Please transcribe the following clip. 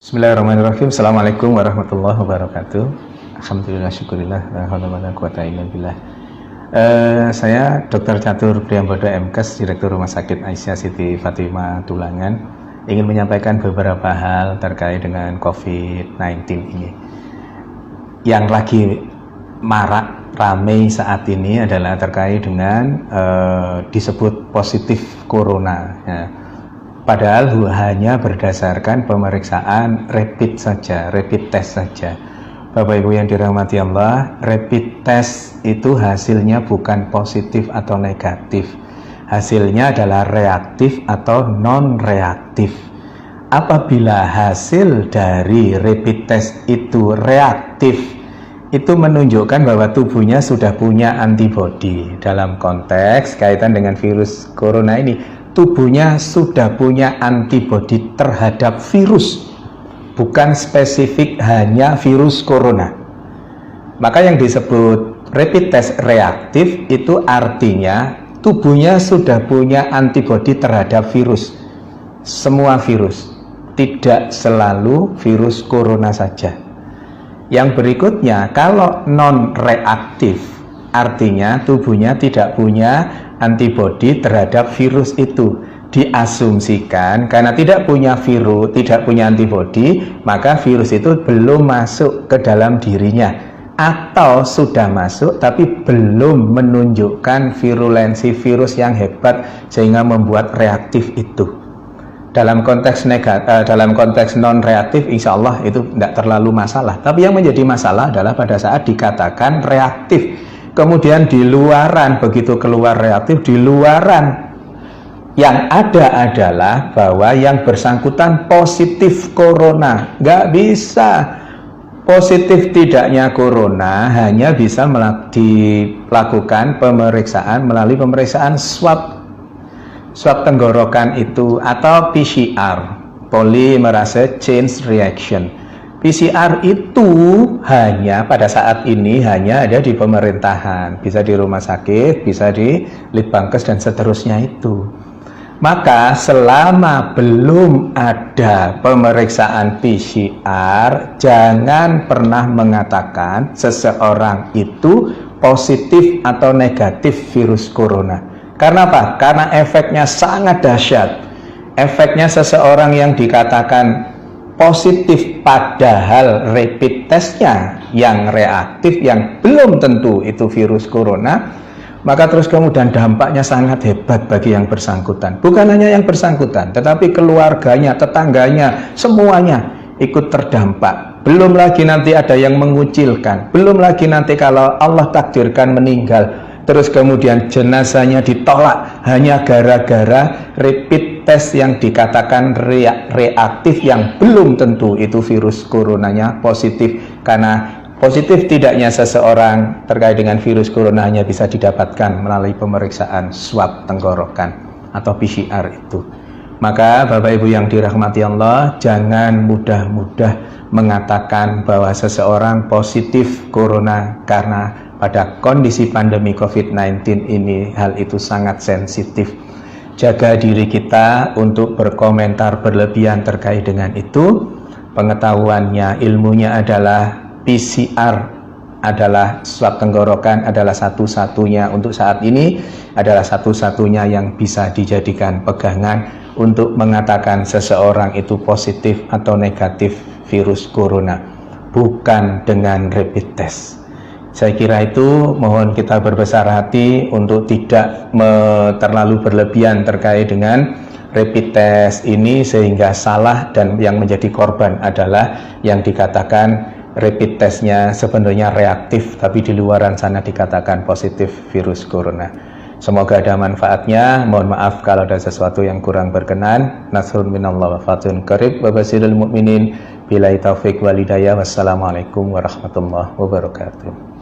Bismillahirrahmanirrahim. Assalamualaikum warahmatullahi wabarakatuh. Alhamdulillah, syukurillah, billah. Saya Dr. Catur Priambodo MKes, Direktur Rumah Sakit Aisyah Siti Fatimah Tulangan, ingin menyampaikan beberapa hal terkait dengan COVID-19 ini. Yang lagi marak ramai saat ini adalah terkait dengan disebut positif corona. Ya. Padahal hanya berdasarkan pemeriksaan rapid saja, rapid test saja. Bapak Ibu yang dirahmati Allah, rapid test itu hasilnya bukan positif atau negatif. Hasilnya adalah reaktif atau non-reaktif. Apabila hasil dari rapid test itu reaktif, itu menunjukkan bahwa tubuhnya sudah punya antibodi. Dalam konteks kaitan dengan virus corona ini, tubuhnya sudah punya antibodi terhadap virus, bukan spesifik hanya virus corona. Maka yang disebut rapid test reaktif itu artinya tubuhnya sudah punya antibodi terhadap virus, semua virus, tidak selalu virus corona saja. Yang berikutnya, kalau non reaktif artinya tubuhnya tidak punya antibodi terhadap virus itu. Diasumsikan karena tidak punya virus, tidak punya antibodi, maka virus itu belum masuk ke dalam dirinya, atau sudah masuk tapi belum menunjukkan virulensi virus yang hebat sehingga membuat reaktif itu. Dalam konteks dalam konteks non reaktif, insya Allah itu tidak terlalu masalah. Tapi yang menjadi masalah adalah pada saat dikatakan reaktif, kemudian di luaran, begitu keluar reaktif, di luaran yang ada adalah bahwa yang bersangkutan positif corona. Nggak bisa. Positif tidaknya corona hanya bisa dilakukan pemeriksaan melalui pemeriksaan swab tenggorokan itu, atau PCR, polymerase chain reaction. PCR itu hanya pada saat ini hanya ada di pemerintahan, bisa di rumah sakit, bisa di Litbangkes dan seterusnya itu. Maka selama belum ada pemeriksaan PCR, jangan pernah mengatakan seseorang itu positif atau negatif virus corona. Karena apa? Karena efeknya sangat dahsyat. Efeknya seseorang yang dikatakan positif padahal rapid testnya yang reaktif, yang belum tentu itu virus corona, maka terus kemudian dampaknya sangat hebat bagi yang bersangkutan. Bukan hanya yang bersangkutan, tetapi keluarganya, tetangganya, semuanya ikut terdampak. Belum lagi nanti ada yang mengucilkan, belum lagi nanti kalau Allah takdirkan meninggal, terus kemudian jenazahnya ditolak hanya gara-gara rapid test yang dikatakan reaktif, yang belum tentu itu virus coronanya positif. Karena positif tidaknya seseorang terkait dengan virus corona hanya bisa didapatkan melalui pemeriksaan swab tenggorokan atau PCR itu. Maka Bapak Ibu yang dirahmati Allah, jangan mudah-mudah mengatakan bahwa seseorang positif corona, karena pada kondisi pandemi COVID-19 ini hal itu sangat sensitif. Jaga diri kita untuk berkomentar berlebihan terkait dengan itu. Pengetahuannya, ilmunya adalah PCR adalah swab tenggorokan adalah satu-satunya untuk saat ini, adalah satu-satunya yang bisa dijadikan pegangan untuk mengatakan seseorang itu positif atau negatif virus corona, bukan dengan rapid test. Saya kira itu, mohon kita berbesar hati untuk tidak terlalu berlebihan terkait dengan rapid test ini sehingga salah, dan yang menjadi korban adalah yang dikatakan rapid testnya sebenarnya reaktif tapi di luaran sana dikatakan positif virus corona. Semoga ada manfaatnya. Mohon maaf kalau ada sesuatu yang kurang berkenan. Nasrun minallah wa fatun qarib wa basyiril mu'minin. Billahi taufiq wal hidayah. Wassalamualaikum warahmatullahi wabarakatuh.